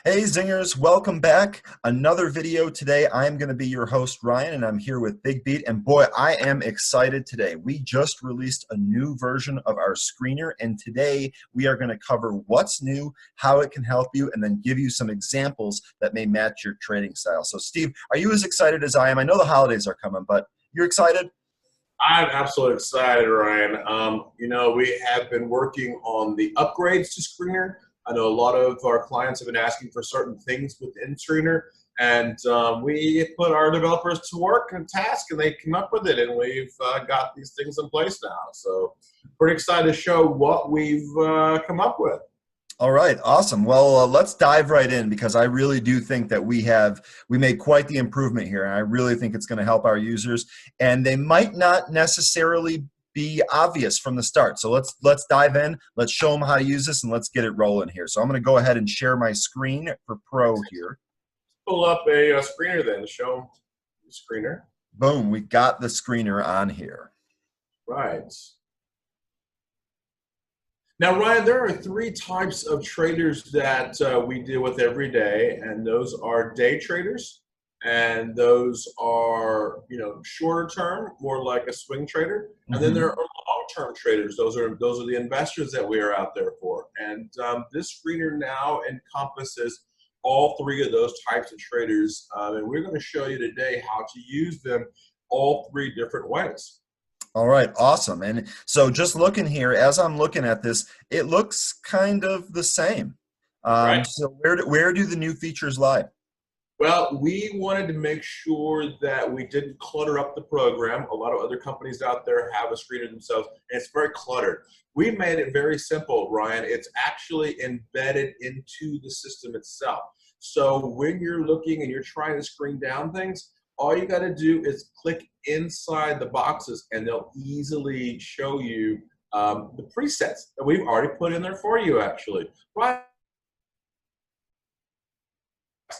Hey Zingers, welcome back. Another video today. I'm going to be your host, Ryan, and I'm here with Big Beat. And boy, I am excited today. We just released a new version of our screener, and today we are going to cover what's new, how it can help you, and then give you some examples that may match your trading style. So Steve, are you as excited as I am? I know the holidays are coming, but you're excited? I'm absolutely excited, Ryan. We have been working on the upgrades to Screener. I know a lot of our clients have been asking for certain things within Screener, and we put our developers to work and task, and they came up with it, and we've got these things in place now. So pretty excited to show what we've come up with. All right, awesome. Well, let's dive right in because I really do think that we made quite the improvement here, and I really think it's going to help our users. And they might not necessarily be obvious from the start. So let's dive in. Let's show them how to use this, and let's get it rolling here. So I'm going to go ahead and share my screen for Pro here. Pull up a screener then to show them the screener. Boom, we got the screener on here. Right. Now, Ryan, there are three types of traders that we deal with every day, and those are day traders, and those are, shorter term, more like a swing trader, and then there are long-term traders. Those are the investors that we are out there for. And this screener now encompasses all three of those types of traders, and we're going to show you today how to use them all three different ways. All right, awesome. And so just looking here, as I'm looking at this, it looks kind of the same. Right. So where do the new features lie? Well, we wanted to make sure that we didn't clutter up the program. A lot of other companies out there have a screener themselves, and it's very cluttered. We made it very simple, Ryan. It's actually embedded into the system itself. So when you're looking and you're trying to screen down things, all you got to do is click inside the boxes, and they'll easily show you the presets that we've already put in there for you, actually. Right.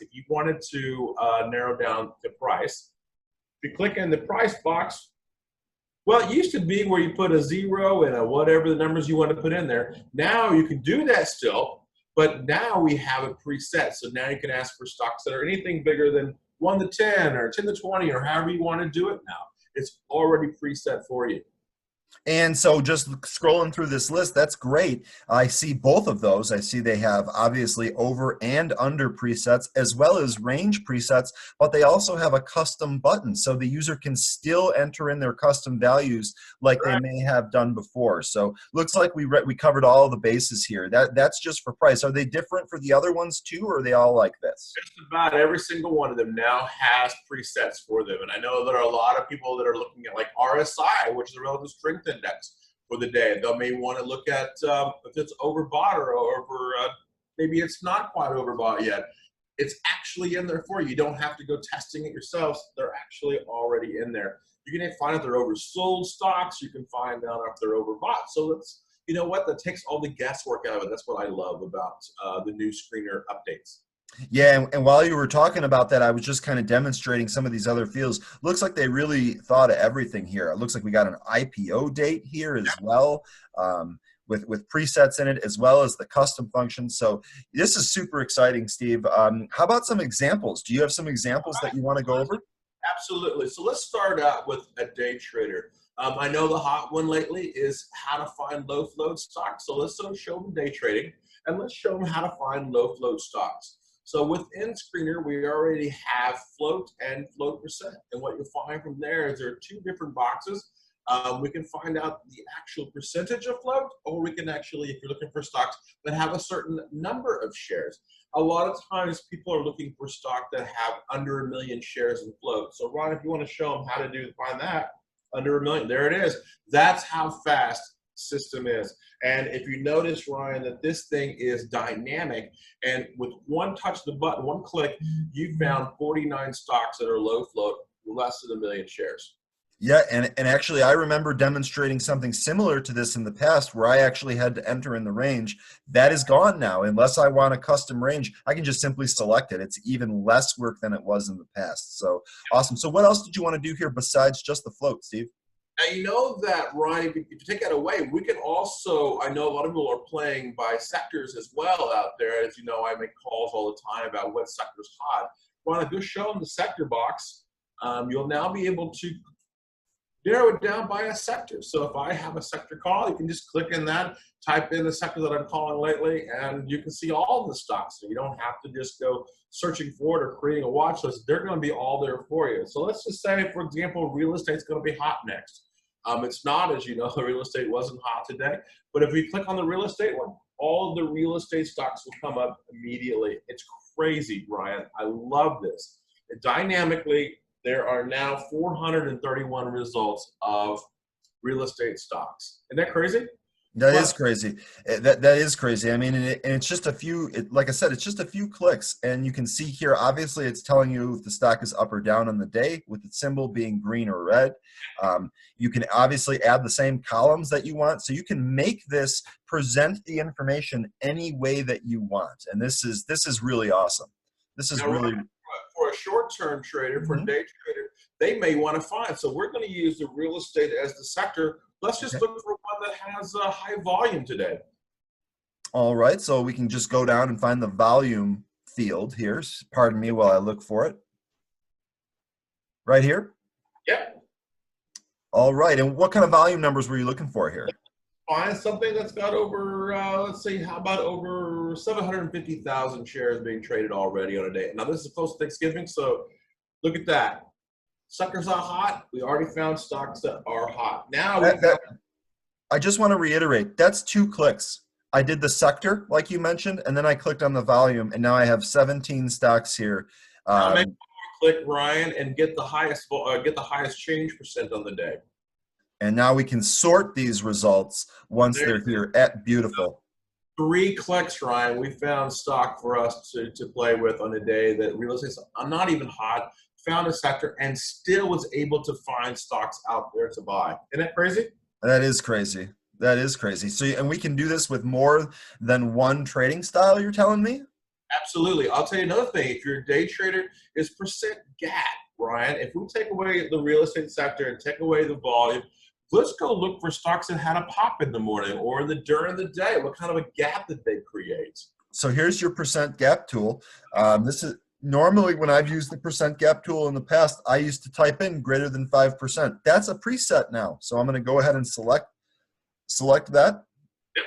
If you wanted to narrow down the price, if you click in the price box, well, it used to be where you put a 0 and a whatever the numbers you want to put in there. Now you can do that still, but now we have it preset. So now you can ask for stocks that are anything bigger than 1 to 10 or 10 to 20 or however you want to do it now. It's already preset for you. And so just scrolling through this list, that's great. I see both of those. I see they have obviously over and under presets as well as range presets, but they also have a custom button. So the user can still enter in their custom values like they may have done before. So looks like we covered all the bases here. That's just for price. Are they different for the other ones too, or are they all like this? Just about every single one of them now has presets for them. And I know there are a lot of people that are looking at like RSI, which is a relative strength index for the day. They may want to look at if it's overbought or over, maybe it's not quite overbought yet. It's actually in there for you. You don't have to go testing it yourselves. They're actually already in there. You can find if they're oversold stocks. You can find out if they're overbought. So that's, you know what, that takes all the guesswork out of it. That's what I love about the new screener updates. Yeah, and while you were talking about that, I was just kind of demonstrating some of these other fields. Looks like they really thought of everything here. It looks like we got an IPO date here as well, with presets in it, as well as the custom functions. So this is super exciting, Steve. How about some examples? Do you have some examples that you want to go over? Absolutely. So let's start out with a day trader. I know the hot one lately is how to find low float stocks. So let's show them day trading, and let's show them how to find low float stocks. So within Screener, we already have float and float percent. And what you'll find from there is there are two different boxes. We can find out the actual percentage of float, or we can actually, if you're looking for stocks that have a certain number of shares. A lot of times people are looking for stock that have under 1 million shares in float. So Ron, if you want to show them how to find that, under 1 million, there it is. That's how fast system is. And if you notice, Ryan, that this thing is dynamic, and with one touch of the button, one click, you found 49 stocks that are low float, less than 1 million shares. Yeah, and actually I remember demonstrating something similar to this in the past where I actually had to enter in the range. That is gone now. Unless I want a custom range, I can just simply select it. It's even less work than it was in the past. So awesome. So what else did you want to do here besides just the float, Steve? Now, you know that, Ryan, if you take that away, we can also, I know a lot of people are playing by sectors as well out there. As you know, I make calls all the time about what sector's hot. Ryan, if you show them the sector box, you'll now be able to narrow it down by a sector. So if I have a sector call, you can just click in that, type in the sector that I'm calling lately, and you can see all the stocks. So you don't have to just go searching for it or creating a watch list. They're going to be all there for you. So let's just say, for example, real estate's going to be hot next. It's not, as you know, the real estate wasn't hot today. But if we click on the real estate one, all of the real estate stocks will come up immediately. It's crazy, Ryan. I love this. Dynamically, there are now 431 results of real estate stocks. Isn't that crazy? That is crazy. That is crazy. I mean, and it's just a few. Like I said, it's just a few clicks, and you can see here. Obviously, it's telling you if the stock is up or down on the day, with the symbol being green or red. You can obviously add the same columns that you want, so you can make this present the information any way that you want. And this is really awesome. This is now, really for a short-term trader, for a day trader, they may want to find. So we're going to use the real estate as the sector. Let's just look for one that has a high volume today. All right, so we can just go down and find the volume field here. Pardon me while I look for it. Right here? Yep. All right, and what kind of volume numbers were you looking for here? Find something that's got over, let's see, how about over 750,000 shares being traded already on a day. Now, this is close to Thanksgiving, so look at that. Suckers are hot. We already found stocks that are hot. Now, I just want to reiterate, that's 2 clicks. I did the sector, like you mentioned, and then I clicked on the volume, and now I have 17 stocks here. Make one more click, Ryan, and get the highest change percent on the day. And now we can sort these results once they're here. Beautiful. 3 clicks, Ryan. We found stock for us to play with on a day that real estate, I'm not even hot, found a sector and still was able to find stocks out there to buy. Isn't that crazy? That is crazy. That is crazy. So, and we can do this with more than one trading style, you're telling me? Absolutely. I'll tell you another thing. If you're a day trader, is percent gap, Ryan. If we take away the real estate sector and take away the volume, let's go look for stocks that had a pop in the morning or during the day. What kind of a gap did they create? So here's your percent gap tool. This is normally when I've used the percent gap tool in the past, I used to type in greater than 5%. That's a preset now. So I'm going to go ahead and select that. Yep.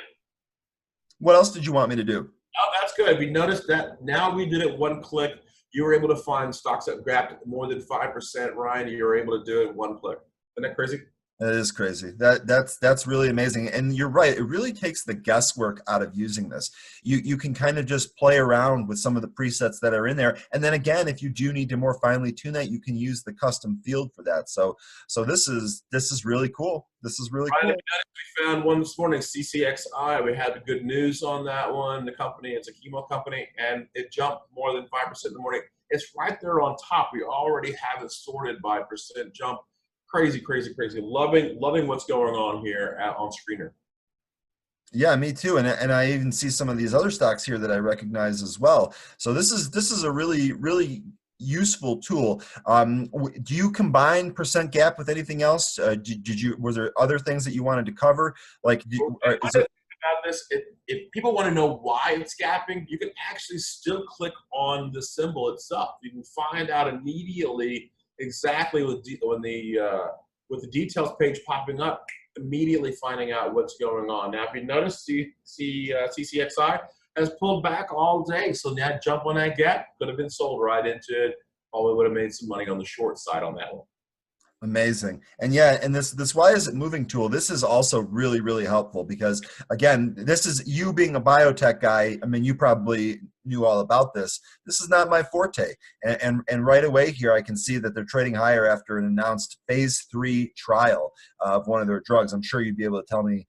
What else did you want me to do? Oh, that's good. We noticed that now we did it one click. You were able to find stocks that gapped more than 5%, Ryan. You were able to do it one click. Isn't that crazy? That is crazy. That's really amazing. And you're right. It really takes the guesswork out of using this. You can kind of just play around with some of the presets that are in there. And then again, if you do need to more finely tune that, you can use the custom field for that. So this is really cool. This is really cool. We found one this morning, CCXI. We had the good news on that one. The company, it's a chemo company, and it jumped more than 5% in the morning. It's right there on top. We already have it sorted by percent jump. Crazy, crazy, crazy. Loving what's going on here on Screener. Yeah, me too. And I even see some of these other stocks here that I recognize as well. So this is a really, really useful tool. Do you combine percent gap with anything else? Were there other things that you wanted to cover? Like, about this, if people want to know why it's gapping, you can actually still click on the symbol itself. You can find out immediately exactly with the details page popping up, immediately finding out what's going on. Now, if you notice, CCXI has pulled back all day, so that jump on that gap could have been sold right into it. Probably would have made some money on the short side on that one. Amazing. And yeah, and this why is it moving tool, this is also really, really helpful because again, this is you being a biotech guy. I mean, you probably knew all about this. This is not my forte. And right away here, I can see that they're trading higher after an announced phase 3 trial of one of their drugs. I'm sure you'd be able to tell me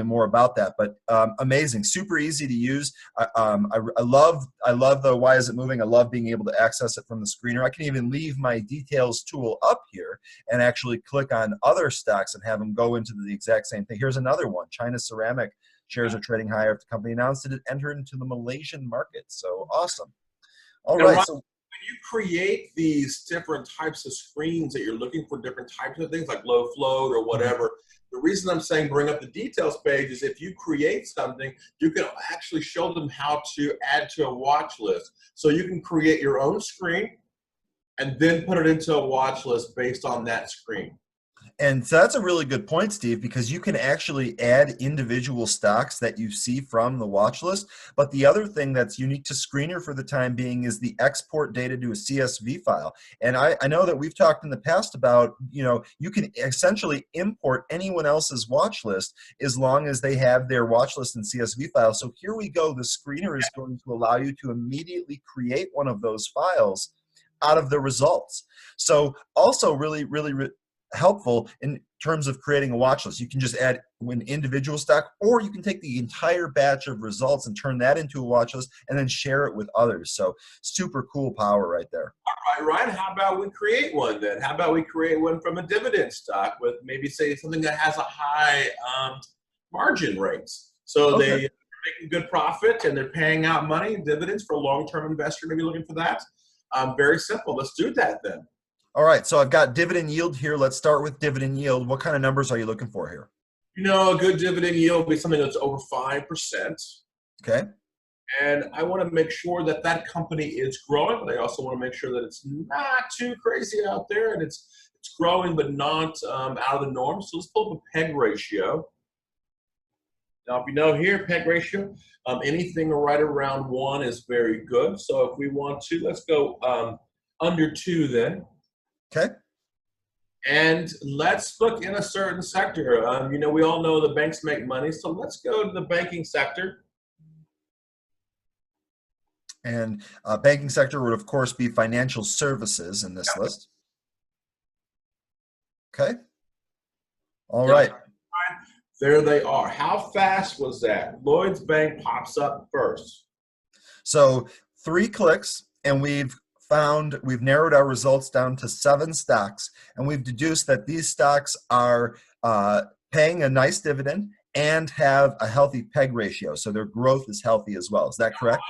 more about that, but amazing, super easy to use. I love the why is it moving. I love being able to access it from the screener. I can even leave my details tool up here and actually click on other stocks and have them go into the exact same thing. Here's another one. China Ceramic shares are trading higher after the company announced that it entered into the Malaysian market. So awesome. All right. So you create these different types of screens that you're looking for different types of things like low float or whatever. The reason I'm saying bring up the details page is if you create something, you can actually show them how to add to a watch list. So you can create your own screen and then put it into a watch list based on that screen. And so that's a really good point, Steve, because you can actually add individual stocks that you see from the watch list. But the other thing that's unique to Screener for the time being is the export data to a CSV file. And I know that we've talked in the past about, you can essentially import anyone else's watch list as long as they have their watch list in CSV file. So here we go. The Screener is going to allow you to immediately create one of those files out of the results. So also really helpful in terms of creating a watch list. You can just add an individual stock, or you can take the entire batch of results and turn that into a watch list and then share it with others. So super cool power right there. All right, Ryan, how about we create one then? How about we create one from a dividend stock with maybe say something that has a high margin rates. So Okay. they're making good profit and they're paying out money, dividends for a long-term investor maybe looking for that. Very simple. Let's do that then. All right, so I've got dividend yield here. Let's start with dividend yield. What kind of numbers are you looking for here? A good dividend yield will be something that's over 5%. Okay. And I want to make sure that that company is growing, but I also want to make sure that it's not too crazy out there and it's growing but not out of the norm. So let's pull up a PEG ratio. Now, if you know here, PEG ratio, anything right around 1 is very good. So if we want to, let's go under 2 then. Okay. And let's look in a certain sector. We all know the banks make money, so let's go to the banking sector. And banking sector would, of course, be financial services in this list. Okay. All right. There they are. How fast was that? Lloyd's Bank pops up first. So 3 clicks, and we've narrowed our results down to 7 stocks, and we've deduced that these stocks are paying a nice dividend and have a healthy PEG ratio, so their growth is healthy as well. Is that correct?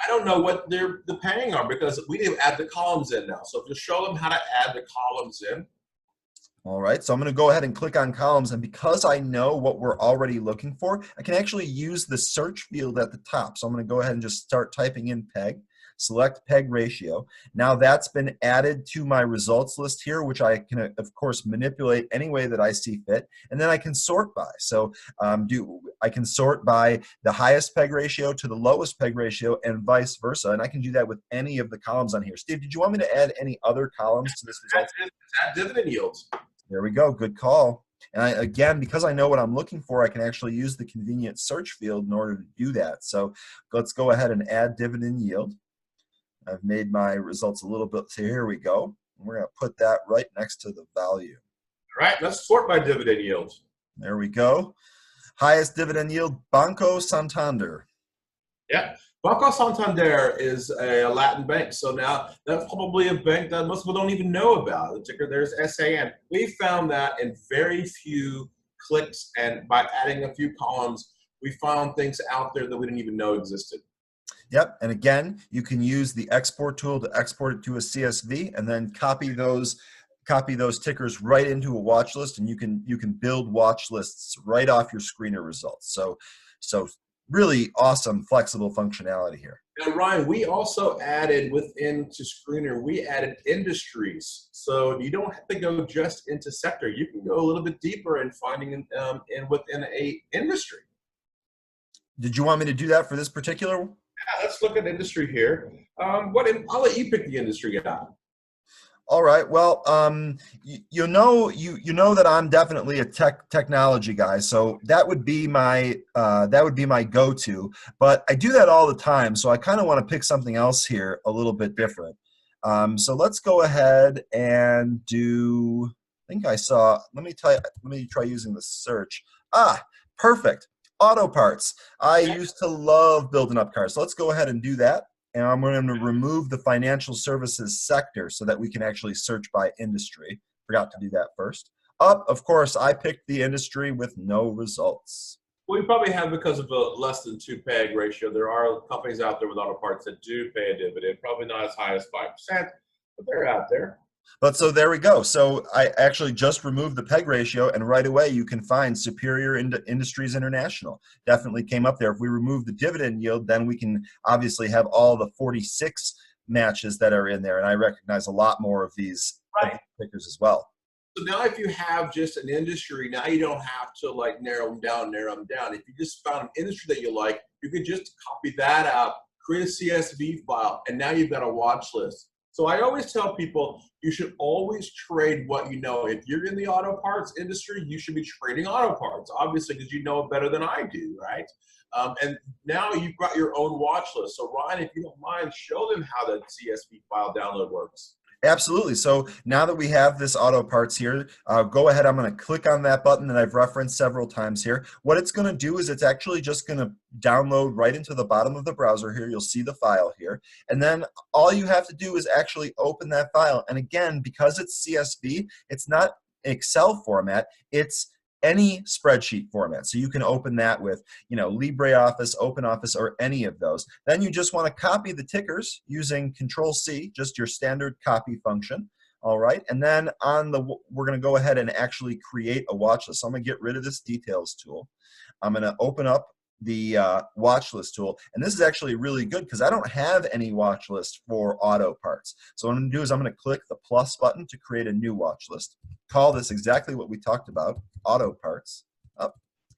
I don't know what the paying are because we didn't add the columns in now. So if you show them how to add the columns in. All right, so I'm going to go ahead and click on columns, and because I know what we're already looking for, I can actually use the search field at the top. So I'm going to go ahead and just start typing in PEG. Select PEG ratio. Now that's been added to my results list here, which I can, of course, manipulate any way that I see fit. And then I can sort by. So I can sort by the highest PEG ratio to the lowest PEG ratio and vice versa. And I can do that with any of the columns on here. Steve, did you want me to add any other columns to this result? Add dividend yields. There we go. Good call. And again, because I know what I'm looking for, I can actually use the convenient search field in order to do that. So let's go ahead and add dividend yield. I've made my results a little bit, so here we go. We're going to put that right next to the value. All right, let's sort by dividend yield. There we go. Highest dividend yield, Banco Santander. Yeah, Banco Santander is a Latin bank, so now that's probably a bank that most people don't even know about. The ticker there's SAN. We found that in very few clicks, and by adding a few columns, we found things out there that we didn't even know existed. Yep, and again, you can use the export tool to export it to a CSV, and then copy those tickers right into a watch list, and you can build watch lists right off your Screener results. So really awesome, flexible functionality here. Now, Ryan, we also added within to Screener, we added industries. So you don't have to go just into sector. You can go a little bit deeper in finding within a industry. Did you want me to do that for this particular one? Yeah, let's look at industry here. I'll let you pick the industry out. All right. Well, you know that I'm definitely a technology guy, so that would be my go-to. But I do that all the time, so I kind of want to pick something else here, a little bit different. So let's go ahead and do. I think I saw. Let me try using the search. Perfect. Auto parts. I used to love building up cars. So let's go ahead and do that. And I'm going to remove the financial services sector so that we can actually search by industry. Forgot to do that first. Of course, I picked the industry with no results. Well, you probably have because of a less than 2 PEG ratio. There are companies out there with auto parts that do pay a dividend, probably not as high as 5%, but they're out there. But so there we go. So I actually just removed the PEG ratio, and right away you can find Superior Industries International. Definitely came up there. If we remove the dividend yield, then we can obviously have all the 46 matches that are in there, and I recognize a lot more of these tickers as well. So now if you have just an industry, now you don't have to like narrow them down. If you just found an industry that you like, you could just copy that out, create a CSV file, and now you've got a watch list. So I always tell people you should always trade what you know. If you're in the auto parts industry, you should be trading auto parts, obviously, because you know it better than I do, right? And now you've got your own watch list. So Ryan, if you don't mind, show them how the CSV file download works. Absolutely. So now that we have this auto parts here, go ahead. I'm going to click on that button that I've referenced several times here. What it's going to do is it's actually just going to download right into the bottom of the browser here. You'll see the file here. And then all you have to do is actually open that file. And again, because it's CSV, it's not Excel format. It's any spreadsheet format. So you can open that with, LibreOffice, OpenOffice, or any of those. Then you just want to copy the tickers using Control-C, just your standard copy function. All right, and then we're going to go ahead and actually create a watch list. So I'm going to get rid of this details tool. I'm going to open up the watch list tool, and this is actually really good because I don't have any watch list for auto parts. So what I'm going to do is I'm going to click the plus button to create a new watch list. Call this exactly what we talked about, auto parts.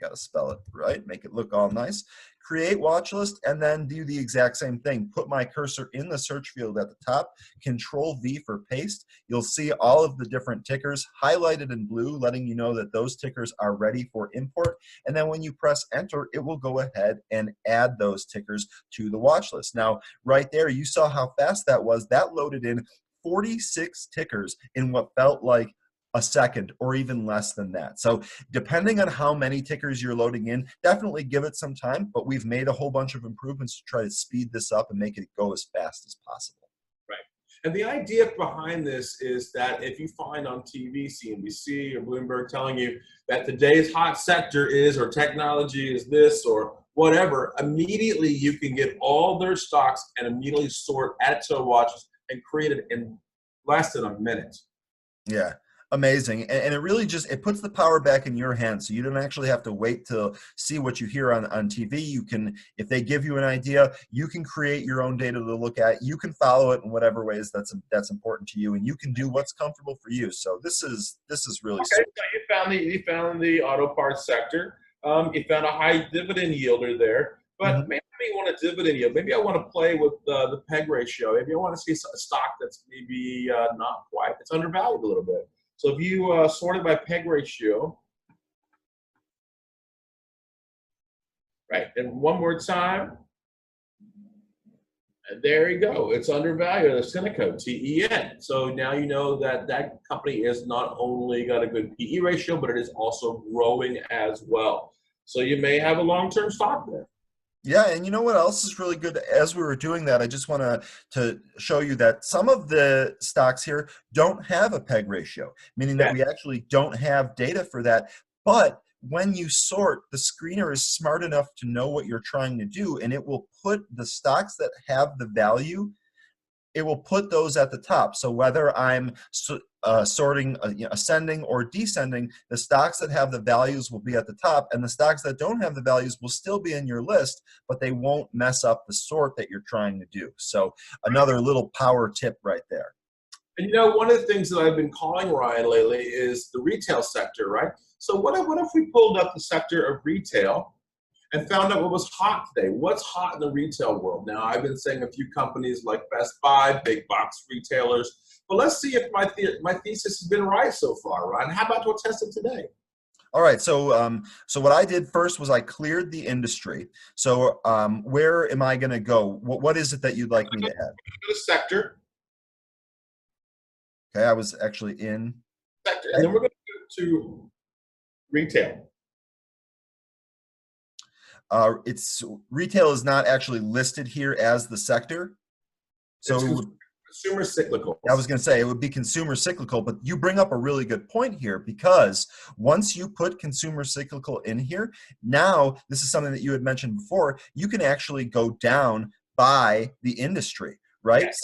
Got to spell it right, make it look all nice. Create watch list, and then do the exact same thing. Put my cursor in the search field at the top, Control V for paste. You'll see all of the different tickers highlighted in blue, letting you know that those tickers are ready for import. And then when you press enter, it will go ahead and add those tickers to the watch list. Now, right there, you saw how fast that was. That loaded in 46 tickers in what felt like a second or even less than that. So depending on how many tickers you're loading in, definitely give it some time, but we've made a whole bunch of improvements to try to speed this up and make it go as fast as possible. Right. And the idea behind this is that if you find on TV, CNBC or Bloomberg telling you that today's hot sector is, or technology is this, or whatever, immediately you can get all their stocks and immediately sort, add to watches, and create it in less than a minute. Yeah. Amazing. And it really just, it puts the power back in your hands. So you don't actually have to wait to see what you hear on TV. You can, if they give you an idea, you can create your own data to look at. You can follow it in whatever ways that's important to you, and you can do what's comfortable for you. So this is really okay. So you found the auto parts sector. You found a high dividend yielder there. But maybe I want a dividend yield. Maybe I want to play with the PEG ratio. Maybe I want to see a stock that's maybe not quite, it's undervalued a little bit. So if you sort it by PEG ratio, right, and one more time, and there you go. It's undervalued. The Cineco, TEN. So now you know that that company is not only got a good PE ratio, but it is also growing as well. So you may have a long-term stock there. Yeah, and you know what else is really good? As we were doing that, I just want to show you that some of the stocks here don't have a PEG ratio, meaning that we actually don't have data for that. But when you sort, the screener is smart enough to know what you're trying to do, and it will put the stocks that have the value, it will put those at the top. So whether I'm sorting ascending or descending, the stocks that have the values will be at the top, and the stocks that don't have the values will still be in your list, but they won't mess up the sort that you're trying to do. So another little power tip right there. And one of the things that I've been calling, Ryan, lately is the retail sector, right? So what if we pulled up the sector of retail and found out what was hot today? What's hot in the retail world? Now, I've been saying a few companies like Best Buy, big box retailers, but let's see if my thesis has been right so far, Ryan. How about we'll test it today? All right, so so what I did first was I cleared the industry. So where am I going to go? What is it that you'd like me to add? The sector. Okay, I was actually in sector, and then we're going to go to retail. It's retail is not actually listed here as the sector. So consumer cyclicals. I was going to say it would be consumer cyclical, but you bring up a really good point here, because once you put consumer cyclical in here, now this is something that you had mentioned before, you can actually go down by the industry, right? Yes.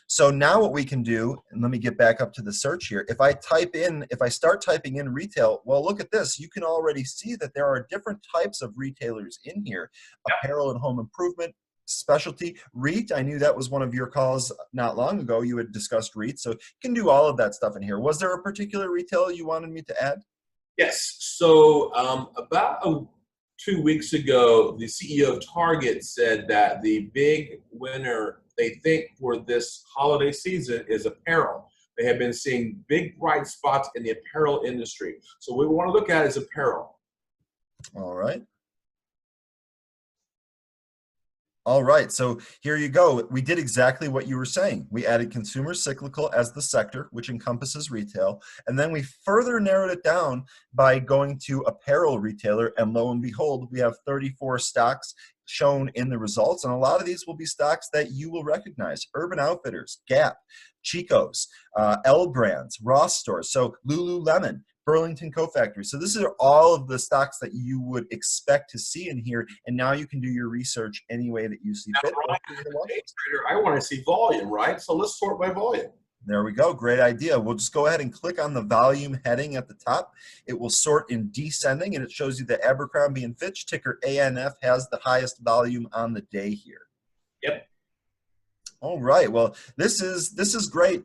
So now what we can do, and let me get back up to the search here. If I start typing in retail, well, look at this. You can already see that there are different types of retailers in here: apparel and home improvement, specialty, REIT. I knew that was one of your calls not long ago. You had discussed REIT, so you can do all of that stuff in here. Was there a particular retailer you wanted me to add? Yes. So about 2 weeks ago, the CEO of Target said that the big winner they think for this holiday season is apparel. They have been seeing big bright spots in the apparel industry. So what we want to look at is apparel. All right. All right, so here you go. We did exactly what you were saying. We added consumer cyclical as the sector, which encompasses retail, and then we further narrowed it down by going to apparel retailer, and lo and behold, we have 34 stocks shown in the results, and a lot of these will be stocks that you will recognize: Urban Outfitters, Gap, Chico's, L Brands, Ross Stores, so Lululemon, Burlington Coat Factory. So this are all of the stocks that you would expect to see in here, and now you can do your research any way that you see fit. Brian, as a day trader, I want to see volume, right? So let's sort by volume. There we go. Great idea. We'll just go ahead and click on the volume heading at the top. It will sort in descending, and it shows you that Abercrombie & Fitch, ticker ANF, has the highest volume on the day here. Yep. All right. Well, this is great.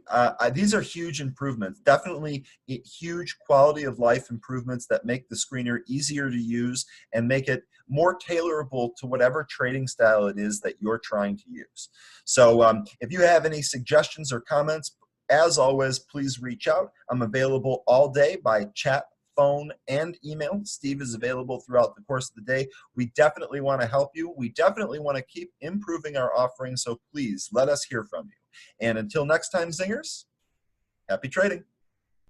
These are huge improvements. Definitely huge quality of life improvements that make the screener easier to use and make it more tailorable to whatever trading style it is that you're trying to use. So if you have any suggestions or comments, as always, please reach out. I'm available all day by chat, phone, and email. Steve is available throughout the course of the day. We definitely want to help you. We definitely want to keep improving our offerings, so please let us hear from you. And until next time, Zingers, happy trading.